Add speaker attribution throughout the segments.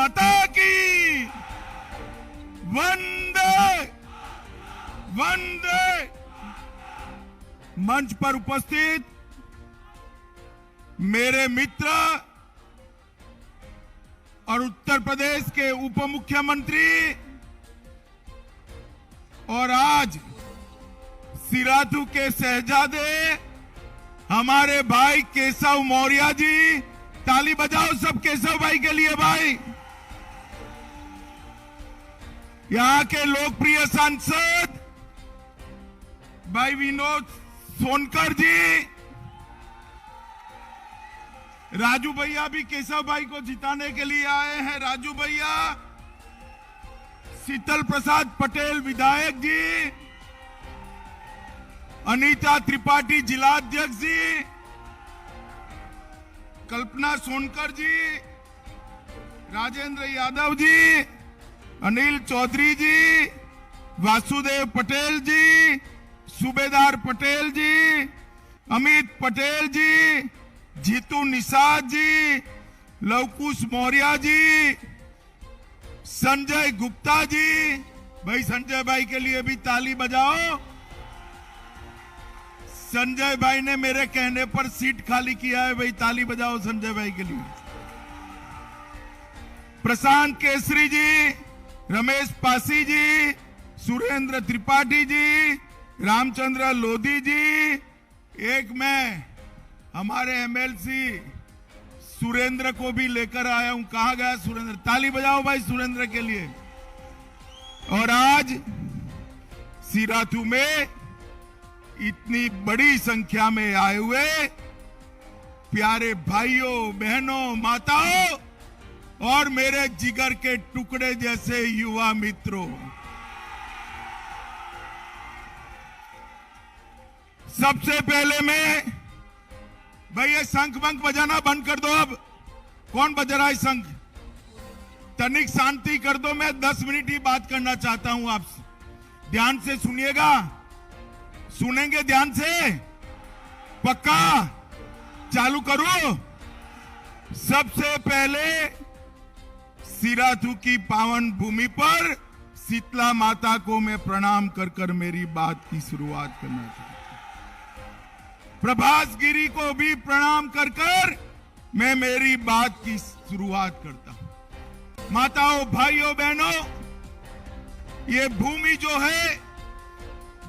Speaker 1: माता की वंदे वंदे। मंच पर उपस्थित मेरे मित्र और उत्तर प्रदेश के उप मुख्यमंत्री और आज सिराथू के शहजादे हमारे भाई केशव मौर्य जी, ताली बजाओ सब केशव भाई के लिए। भाई यहां के लोकप्रिय सांसद भाई विनोद सोनकर जी, राजू भैया भी केशव भाई को जिताने के लिए आए हैं। राजू भैया, शीतल प्रसाद पटेल विधायक जी, अनीता त्रिपाठी जिलाध्यक्ष जी, कल्पना सोनकर जी, राजेंद्र यादव जी, अनिल चौधरी जी, वासुदेव पटेल जी, सूबेदार पटेल जी, अमित पटेल जी, जीतू निषाद जी, लवकुश मौर्य जी, संजय गुप्ता जी। भाई संजय भाई के लिए भी ताली बजाओ। संजय भाई ने मेरे कहने पर सीट खाली किया है, भाई ताली बजाओ संजय भाई के लिए। प्रशांत केसरी जी, रमेश पासी जी, सुरेंद्र त्रिपाठी जी, रामचंद्र लोधी जी, एक मैं हमारे एमएलसी सुरेंद्र को भी लेकर आया हूं। कहां गया सुरेंद्र? ताली बजाओ भाई सुरेंद्र के लिए। और आज सिराथू में इतनी बड़ी संख्या में आए हुए प्यारे भाइयों बहनों माताओं और मेरे जिगर के टुकड़े जैसे युवा मित्रों, सबसे पहले मैं भाई ये शंख बंख बजाना बंद कर दो। अब कौन बज रहा है शंख? तनिक शांति कर दो। मैं 10 मिनट ही बात करना चाहता हूं आपसे, ध्यान से सुनिएगा। सुनेंगे ध्यान से? पक्का? चालू करो। सबसे पहले सिराथू की पावन भूमि पर शीतला माता को मैं प्रणाम कर कर मेरी बात की शुरुआत करना चाहता हूं। प्रभास गिरी को भी प्रणाम कर कर मैं मेरी बात की शुरुआत करता हूं। माताओं, भाइयों, बहनों, ये भूमि जो है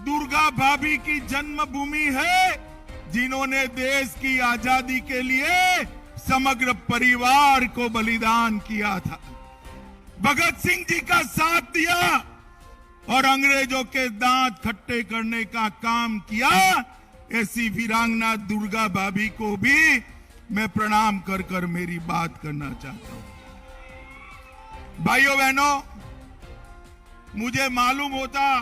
Speaker 1: दुर्गा भाभी की जन्मभूमि है, जिन्होंने देश की आजादी के लिए समग्र परिवार को बलिदान किया था, भगत सिंह जी का साथ दिया और अंग्रेजों के दांत खट्टे करने का काम किया। ऐसी वीरांगना दुर्गा भाभी को भी मैं प्रणाम कर कर मेरी बात करना चाहता हूं। भाइयों बहनों, मुझे मालूम होता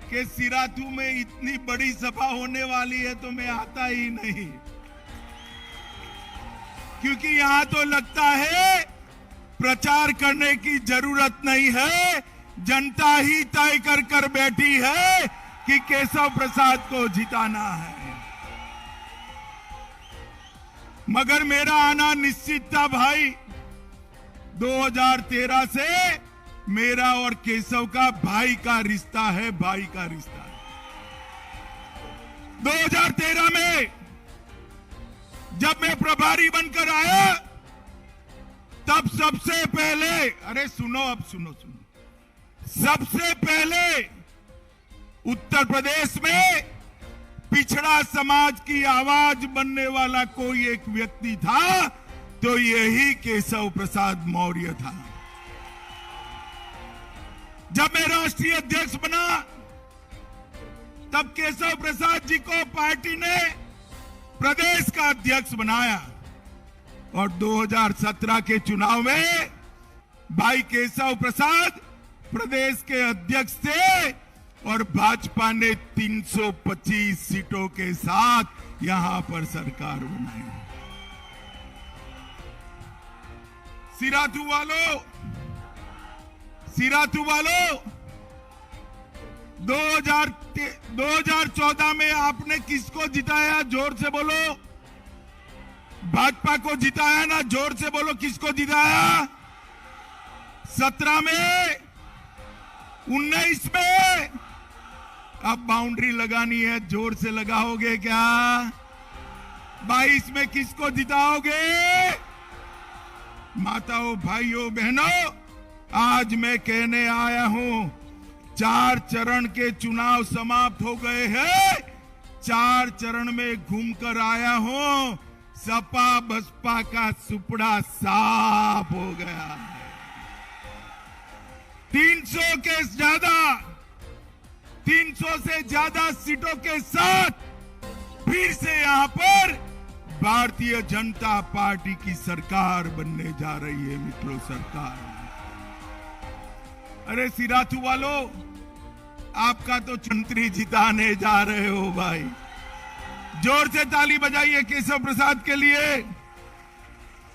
Speaker 1: कि सिराथू में इतनी बड़ी सभा होने वाली है तो मैं आता ही नहीं, क्योंकि यहां तो लगता है प्रचार करने की जरूरत नहीं है, जनता ही तय कर कर बैठी है कि केशव प्रसाद को जिताना है। मगर मेरा आना निश्चित था भाई। 2013 से मेरा और केशव का भाई का रिश्ता है, भाई का रिश्ता है। 2013 में जब मैं प्रभारी बनकर आया, तब सबसे पहले, अरे सुनो, अब सुनो, सबसे पहले उत्तर प्रदेश में पिछड़ा समाज की आवाज बनने वाला कोई एक व्यक्ति था तो यही केशव प्रसाद मौर्य था। जब मैं राष्ट्रीय अध्यक्ष बना तब केशव प्रसाद जी को पार्टी ने प्रदेश का अध्यक्ष बनाया और 2017 के चुनाव में भाई केशव प्रसाद प्रदेश के अध्यक्ष थे और भाजपा ने 325 सीटों के साथ यहां पर सरकार बनाई। सिराथू वालों, 2014 में आपने किसको जिताया? जोर से बोलो। भाजपा को जिताया ना? जोर से बोलो, किसको जिताया? 17 में, 19 में। अब बाउंड्री लगानी है, जोर से लगाओगे क्या? 22 में किसको जिताओगे? माताओं, भाइयों, बहनों, आज मैं कहने आया हूं, 4 चरण के चुनाव समाप्त हो गए हैं। 4 चरण में घूमकर आया हूं, सपा बसपा का सुपड़ा साफ हो गया है। 300 से ज्यादा सीटों के साथ फिर से यहां पर भारतीय जनता पार्टी की सरकार बनने जा रही है मित्रों, सरकार। अरे सिराथू वालों, आपका तो छंत्री जिताने जा रहे हो भाई। जोर से ताली बजाइए केशव प्रसाद के लिए।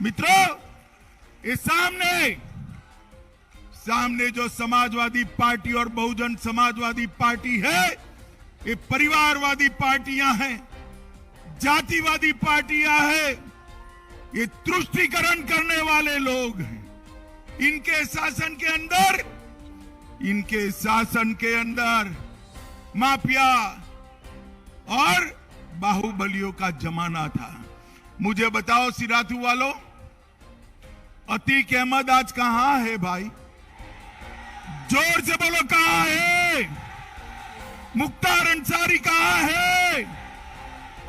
Speaker 1: मित्रों, ये सामने जो समाजवादी पार्टी और बहुजन समाजवादी पार्टी है, ये परिवारवादी पार्टियां हैं, जातिवादी पार्टियां हैं, ये तुष्टीकरण करने वाले लोग हैं। इनके शासन के अंदर माफिया और बाहुबलियों का जमाना था। मुझे बताओ सिराथू वालों, अतीक अहमद आज कहां है भाई? जोर से बोलो, कहां है? मुख्तार अंसारी कहां है?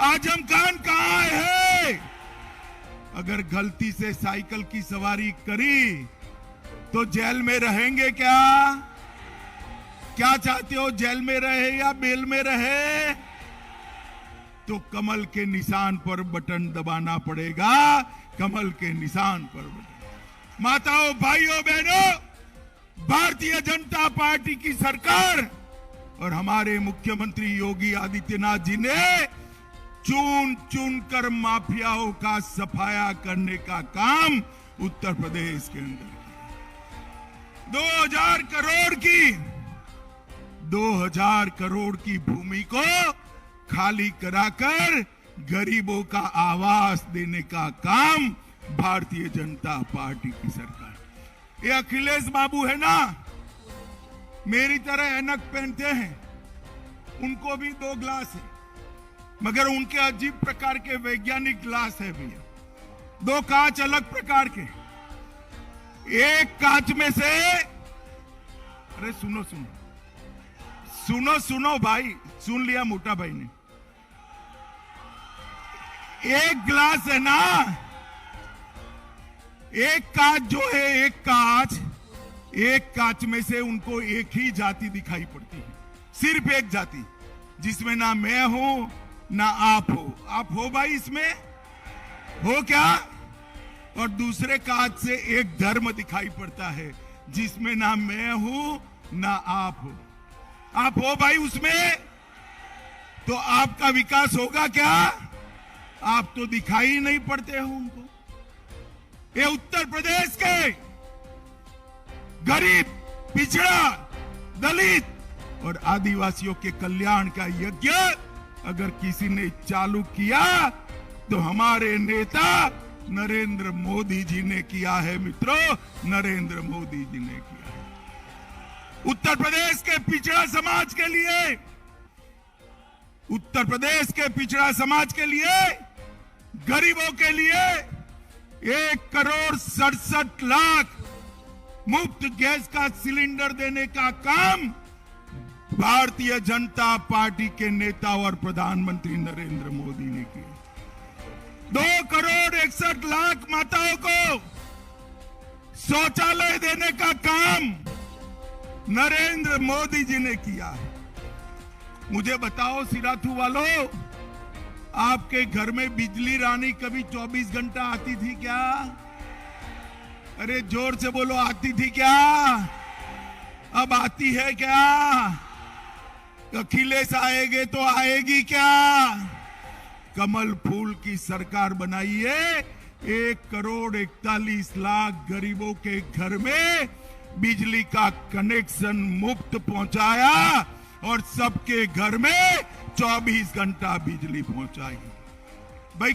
Speaker 1: आजम खान कहां है? अगर गलती से साइकिल की सवारी करी तो जेल में रहेंगे क्या? क्या चाहते हो, जेल में रहे या बेल में रहे? तो कमल के निशान पर बटन दबाना पड़ेगा, कमल के निशान पर बटन। माताओं, भाइयों, बहनों, भारतीय जनता पार्टी की सरकार और हमारे मुख्यमंत्री योगी आदित्यनाथ जी ने चुन चुन कर माफियाओं का सफाया करने का काम उत्तर प्रदेश के अंदर किया। 2000 करोड़ की भूमि को खाली कराकर गरीबों का आवास देने का काम भारतीय जनता पार्टी की सरकार। ये अखिलेश बाबू है ना, मेरी तरह ऐनक पहनते हैं, उनको भी 2 ग्लास है, मगर उनके अजीब प्रकार के वैज्ञानिक ग्लास है भैया। 2 कांच अलग प्रकार के। एक कांच में से, अरे सुनो भाई, सुन लिया मोटा भाई ने। एक ग्लास है ना, एक कांच जो है, एक कांच में से उनको एक ही जाति दिखाई पड़ती है, सिर्फ एक जाति, जिसमें ना मैं हूं ना आप हो। आप हो भाई, इसमें हो क्या? और दूसरे कांच से एक धर्म दिखाई पड़ता है, जिसमें ना मैं हूं ना आप हो। आप हो भाई उसमें, तो आपका विकास होगा क्या? आप तो दिखाई नहीं पड़ते हो उनको। ये उत्तर प्रदेश के गरीब, पिछड़ा, दलित और आदिवासियों के कल्याण का यज्ञ अगर किसी ने चालू किया तो हमारे नेता नरेंद्र मोदी जी ने किया है मित्रों, नरेंद्र मोदी जी ने किया है। उत्तर प्रदेश के पिछड़ा समाज के लिए, उत्तर प्रदेश के पिछड़ा समाज के लिए, गरीबों के लिए 1,67,00,000 मुफ्त गैस का सिलेंडर देने का काम भारतीय जनता पार्टी के नेता और प्रधानमंत्री नरेंद्र मोदी ने किया। 2,61,00,000 माताओं को शौचालय देने का काम नरेंद्र मोदी जी ने किया है। मुझे बताओ सिराथू वालों, आपके घर में बिजली रानी कभी 24 घंटा आती थी क्या? अरे जोर से बोलो, आती थी क्या? अब आती है क्या? अखिलेश आएंगे तो आएगी क्या? कमल फूल की सरकार बनाइए, 1,41,00,000 गरीबों के घर में बिजली का कनेक्शन मुफ्त पहुंचाया और सबके घर में 24 घंटा बिजली पहुंचाई। भाई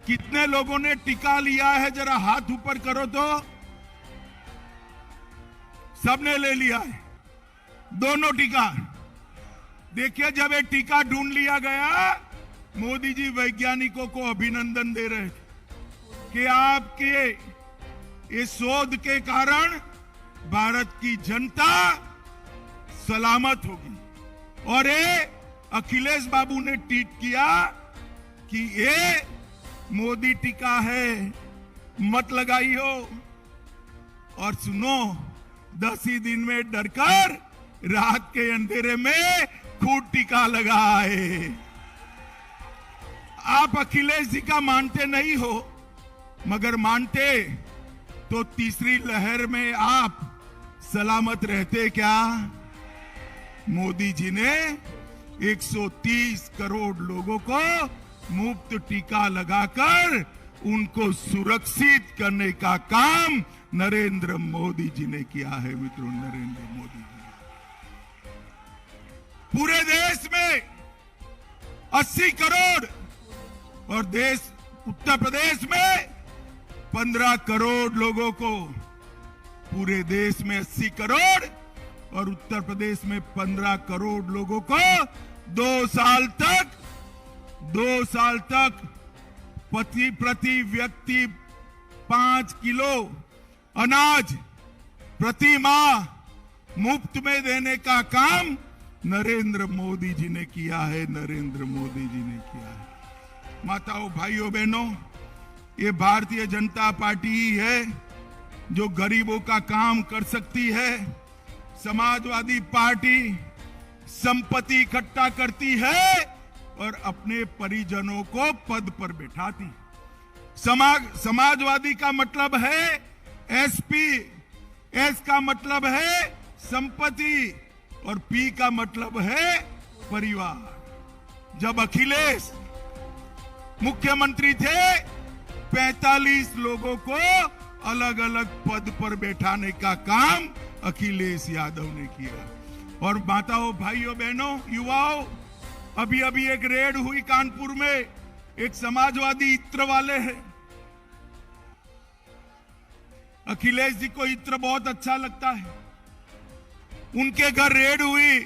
Speaker 1: कितने लोगों ने टीका लिया है? जरा हाथ ऊपर करो तो। सबने ले लिया है, दोनों टीका। देखिए, जब ये टीका ढूंढ लिया गया, मोदी जी वैज्ञानिकों को अभिनंदन दे रहे थे कि आपके इस शोध के कारण भारत की जनता सलामत होगी। और ये अखिलेश बाबू ने ट्वीट किया कि ये मोदी टीका है, मत लगाइयो। और सुनो, 10 ही दिन में डरकर रात के अंधेरे में खूब टीका लगा है। आप अखिलेश जी का मानते नहीं हो, मगर मानते तो तीसरी लहर में आप सलामत रहते क्या? मोदी जी ने 130 करोड़ लोगों को मुफ्त टीका लगाकर उनको सुरक्षित करने का काम नरेंद्र मोदी जी ने किया है। मित्रों, नरेंद्र मोदी जी पूरे देश में 80 करोड़ और उत्तर प्रदेश में 15 करोड़ लोगों को, पूरे देश में 80 करोड़ और उत्तर प्रदेश में 15 करोड़ लोगों को 2 साल तक प्रति व्यक्ति 5 किलो अनाज प्रति माह मुफ्त में देने का काम नरेंद्र मोदी जी ने किया है। नरेंद्र मोदी जी ने किया है। माताओं, भाइयों, बहनों, ये भारतीय जनता पार्टी ही है जो गरीबों का काम कर सकती है। समाजवादी पार्टी संपत्ति इकट्ठा करती है और अपने परिजनों को पद पर बैठाती। समाजवादी का मतलब है एसपी, एस का मतलब है संपत्ति और पी का मतलब है परिवार। जब अखिलेश मुख्यमंत्री थे, 45 लोगों को अलग अलग पद पर बैठाने का काम अखिलेश यादव ने किया। और माताओं, भाइयों, बहनों, युवाओं, अभी अभी एक रेड हुई कानपुर में, एक समाजवादी इत्र वाले हैं। अखिलेश जी को इत्र बहुत अच्छा लगता है। उनके घर रेड हुई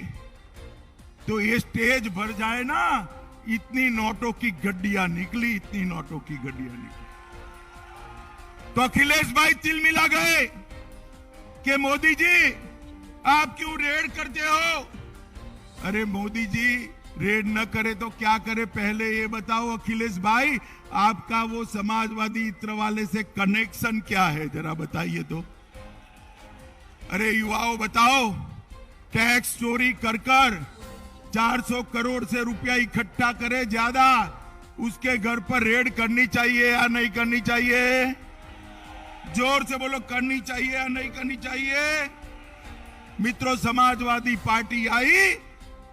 Speaker 1: तो ये स्टेज भर जाए ना, इतनी नोटों की गड्डियां निकली, इतनी नोटों की गड्डियां निकली। तो अखिलेश भाई तिलमिला गए कि मोदी जी आप क्यों रेड करते हो? अरे मोदी जी, रेड न करे तो क्या करे, पहले ये बताओ अखिलेश भाई, आपका वो समाजवादी इत्र वाले से कनेक्शन क्या है, जरा बताइए तो। अरे युवाओं, बताओ, टैक्स चोरी कर 400 करोड़ से रुपया इकट्ठा करे ज्यादा, उसके घर पर रेड करनी चाहिए या नहीं करनी चाहिए? जोर से बोलो, करनी चाहिए या नहीं करनी चाहिए? मित्रों, समाजवादी पार्टी आई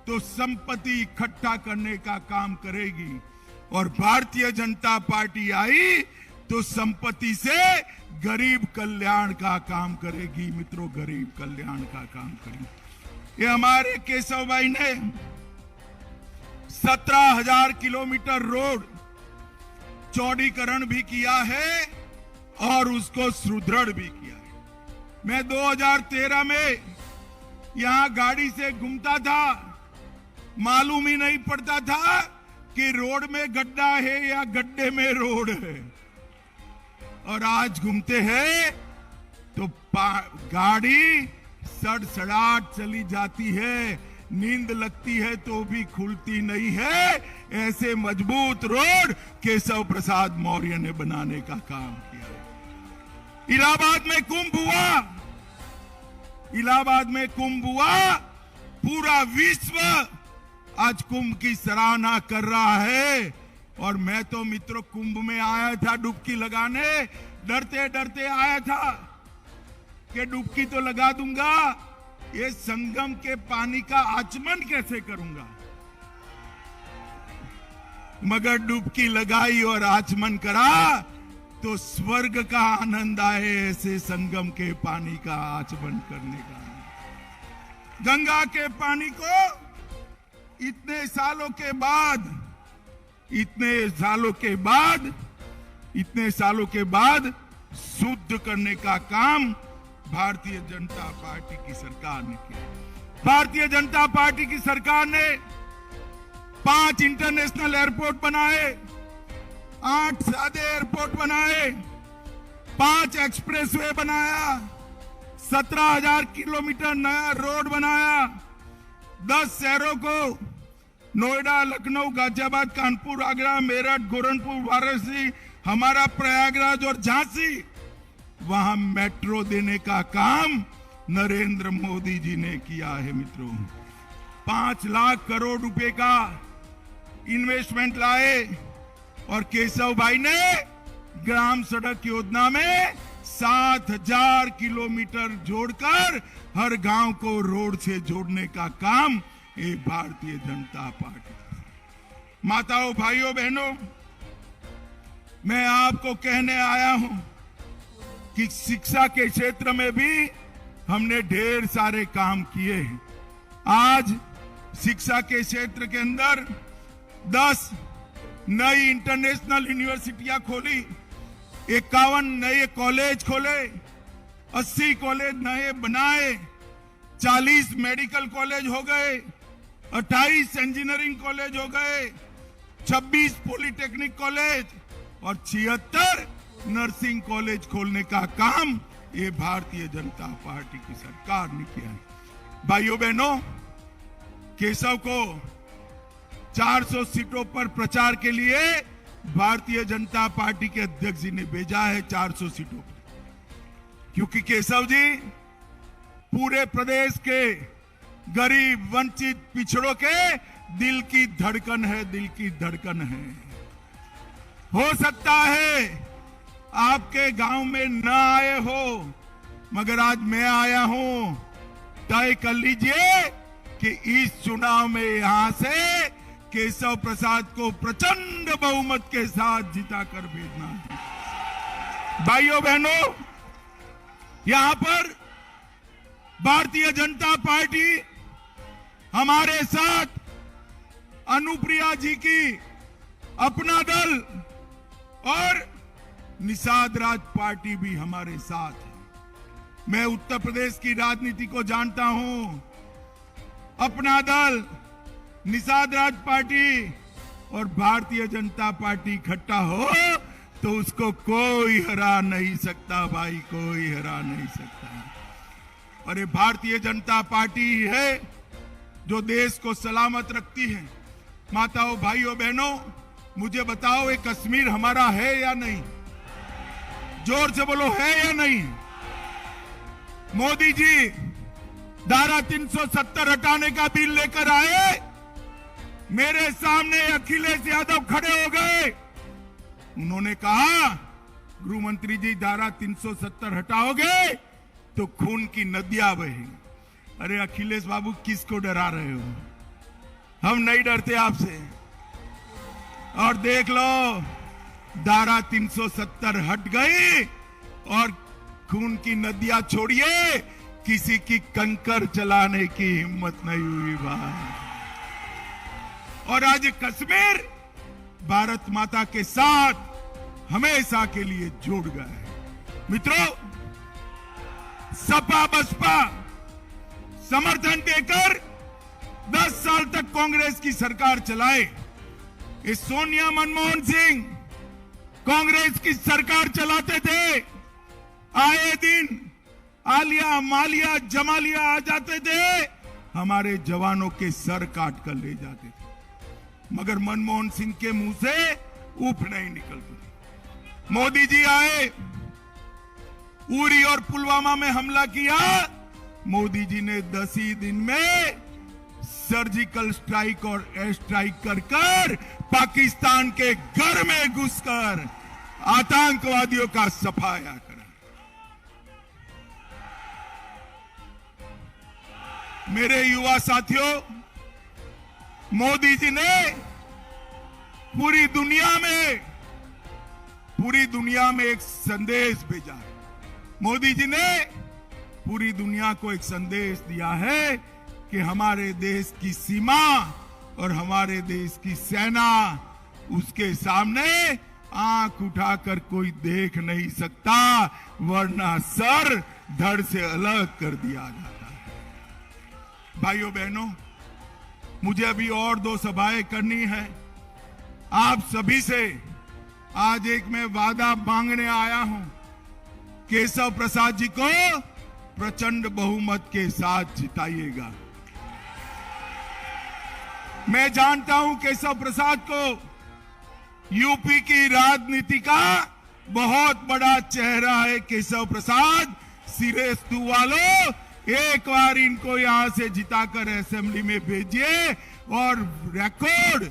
Speaker 1: तो संपत्ति इकट्ठा करने का काम करेगी और भारतीय जनता पार्टी आई तो संपत्ति से गरीब कल्याण का काम करेगी। मित्रों, गरीब कल्याण का काम करेगी। ये हमारे केशव भाई ने 17,000 किलोमीटर रोड चौड़ीकरण भी किया है और उसको सुदृढ़ भी किया है। मैं 2013 में यहां गाड़ी से घूमता था, मालूम ही नहीं पड़ता था कि रोड में गड्ढा है या गड्ढे में रोड है। और आज घूमते हैं तो गाड़ी सड़सड़ाहट चली जाती है, नींद लगती है तो भी खुलती नहीं है। ऐसे मजबूत रोड केशव प्रसाद मौर्य ने बनाने का काम किया है। इलाहाबाद में कुंभ हुआ, इलाहाबाद में कुंभ हुआ, पूरा विश्व आज कुंभ की सराहना कर रहा है। और मैं तो मित्रों कुंभ में आया था डुबकी लगाने, डरते डरते आया था कि डुबकी तो लगा दूंगा, ये संगम के पानी का आचमन कैसे करूंगा? मगर डुबकी लगाई और आचमन करा तो स्वर्ग का आनंद आए, ऐसे संगम के पानी का आचमन करने का। गंगा के पानी को इतने सालों के बाद इतने सालों के बाद शुद्ध करने का काम भारतीय जनता पार्टी की सरकार ने किया। भारतीय जनता पार्टी की सरकार ने 5 इंटरनेशनल एयरपोर्ट बनाए, 8 सादे एयरपोर्ट बनाए, 5 एक्सप्रेसवे बनाया, 17,000 किलोमीटर नया रोड बनाया, 10 शहरों को नोएडा, लखनऊ, गाजियाबाद, कानपुर, आगरा, मेरठ, गोरखपुर, वाराणसी, हमारा प्रयागराज और झांसी, वहां मेट्रो देने का काम नरेंद्र मोदी जी ने किया है। मित्रों, 5 लाख करोड़ रुपए का इन्वेस्टमेंट लाए और केशव भाई ने ग्राम सड़क योजना में 7,000 किलोमीटर जोड़कर हर गांव को रोड से जोड़ने का काम ये भारतीय जनता पार्टी। माताओं, भाइयों, बहनों, मैं आपको कहने आया हूं कि शिक्षा के क्षेत्र में भी हमने ढेर सारे काम किए हैं। आज शिक्षा के क्षेत्र के अंदर 10 नई इंटरनेशनल यूनिवर्सिटियां खोली, 51 नए कॉलेज खोले, 80 कॉलेज नए बनाए, 40 मेडिकल कॉलेज हो गए, 28 इंजीनियरिंग कॉलेज हो गए, 26 पॉलिटेक्निक कॉलेज और 76 नर्सिंग कॉलेज खोलने का काम ये भारतीय जनता पार्टी की सरकार ने किया है। भाइयों बहनों, केशव को 400 सीटों पर प्रचार के लिए भारतीय जनता पार्टी के अध्यक्ष जी ने भेजा है 400 सीटों पर, क्योंकि केशव जी पूरे प्रदेश के गरीब, वंचित, पिछड़ों के दिल की धड़कन है, दिल की धड़कन है। हो सकता है आपके गांव में न आए हो, मगर आज मैं आया हूं। तय कर लीजिए कि इस चुनाव में यहां से केशव प्रसाद को प्रचंड बहुमत के साथ जिताकर भेजना है। भाइयों बहनों, यहां पर भारतीय जनता पार्टी हमारे साथ अनुप्रिया जी की अपना दल और निषाद राज पार्टी भी हमारे साथ है। मैं उत्तर प्रदेश की राजनीति को जानता हूं। अपना दल, निषाद राज पार्टी और भारतीय जनता पार्टी इकट्ठा हो तो उसको कोई हरा नहीं सकता भाई, कोई हरा नहीं सकता। और ये भारतीय जनता पार्टी है जो देश को सलामत रखती है। माताओं, भाइयों, बहनों, मुझे बताओ, ये कश्मीर हमारा है या नहीं? जोर से बोलो, है या नहीं? मोदी जी धारा 370 हटाने का बिल लेकर आए, मेरे सामने अखिलेश यादव खड़े हो गए। उन्होंने कहा, गृह मंत्री जी धारा 370 हटाओगे तो खून की नदियां बहेंगी। अरे अखिलेश बाबू, किसको डरा रहे हो? हम नहीं डरते आपसे। और देख लो, धारा 370 हट गई और खून की नदियां छोड़िए, किसी की कंकर चलाने की हिम्मत नहीं हुई भाई। और आज कश्मीर भारत माता के साथ हमेशा के लिए जुड़ गया है। मित्रों, सपा बसपा समर्थन देकर 10 साल तक कांग्रेस की सरकार चलाए। इस सोनिया, मनमोहन सिंह कांग्रेस की सरकार चलाते थे। आए दिन आलिया, मालिया, जमालिया आ जाते थे, हमारे जवानों के सर काट कर ले जाते थे, मगर मनमोहन सिंह के मुंह से उफ नहीं निकलती थी। मोदी जी आए, उरी और पुलवामा में हमला किया। मोदी जी ने 10 ही दिन में सर्जिकल स्ट्राइक और एयर स्ट्राइक कर पाकिस्तान के घर में घुसकर आतंकवादियों का सफाया करा। मेरे युवा साथियों, मोदी जी ने पूरी दुनिया में एक संदेश भेजा है। मोदी जी ने पूरी दुनिया को एक संदेश दिया है कि हमारे देश की सीमा और हमारे देश की सेना, उसके सामने आंख उठाकर कोई देख नहीं सकता, वरना सर धड़ से अलग कर दिया जाता है। भाइयों बहनों, मुझे अभी और 2 सभाएं करनी है। आप सभी से आज एक मैं वादा मांगने आया हूं। केशव प्रसाद जी को प्रचंड बहुमत के साथ जिताइएगा। मैं जानता हूं केशव प्रसाद को यूपी की राजनीति का बहुत बड़ा चेहरा है। केशव प्रसाद सिरेस्तु वालों, एक बार इनको यहां से जिताकर असेंबली में भेजिए और रिकॉर्ड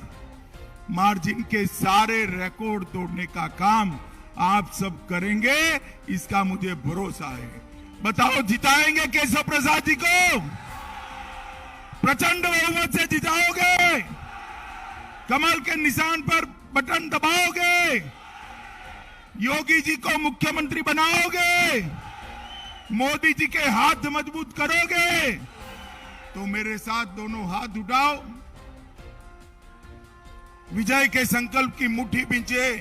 Speaker 1: मार्जिन के सारे रिकॉर्ड तोड़ने का काम आप सब करेंगे, इसका मुझे भरोसा है। बताओ, जिताएंगे केशव प्रसाद जी को? प्रचंड बहुमत से जिताओगे? कमल के निशान पर बटन दबाओगे? योगी जी को मुख्यमंत्री बनाओगे? मोदी जी के हाथ मजबूत करोगे? तो मेरे साथ दोनों हाथ उठाओ, विजय के संकल्प की मुट्ठी बींचे।